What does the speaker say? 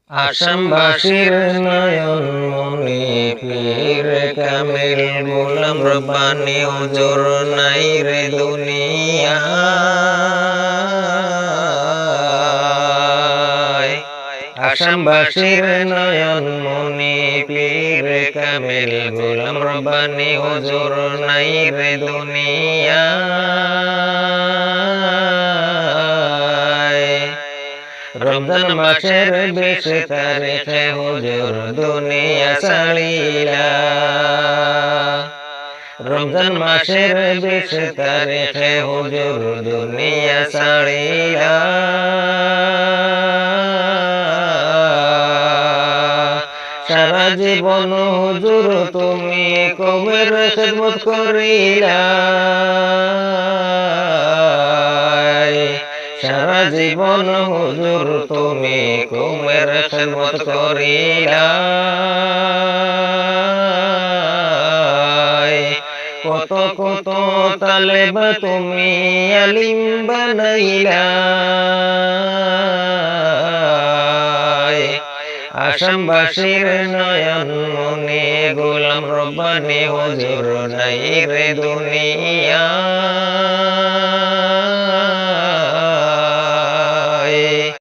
আসামবাসীর নয়ন মনি পীর কামিল গোলাম রব্বানি হুজুর নাই রে দুনিয়ায়। আসামবাসীর নয়ন মনি পীর কামিল গোলাম রব্বানি হুজুর নাই রে দুনিয়ায়। রমজান মাসের 20 তারিখে হুজুর দুনিয়া ছাড়িলা। রমজান মাসের 20 তারিখে হুজুর দুনিয়া ছাড়িলা। সারা জীবন হুজুর তুমি কওমের খিদমত করিলা। সারা জীবন হুজুর তুমি কওমের খিদমত করিলা। কত কত তালেব তুমি আলিম বানাইলা। আসামবাসীর নয়ন মনি গোলাম রব্বানি হুজুর নাই রে দুনিয়ায়।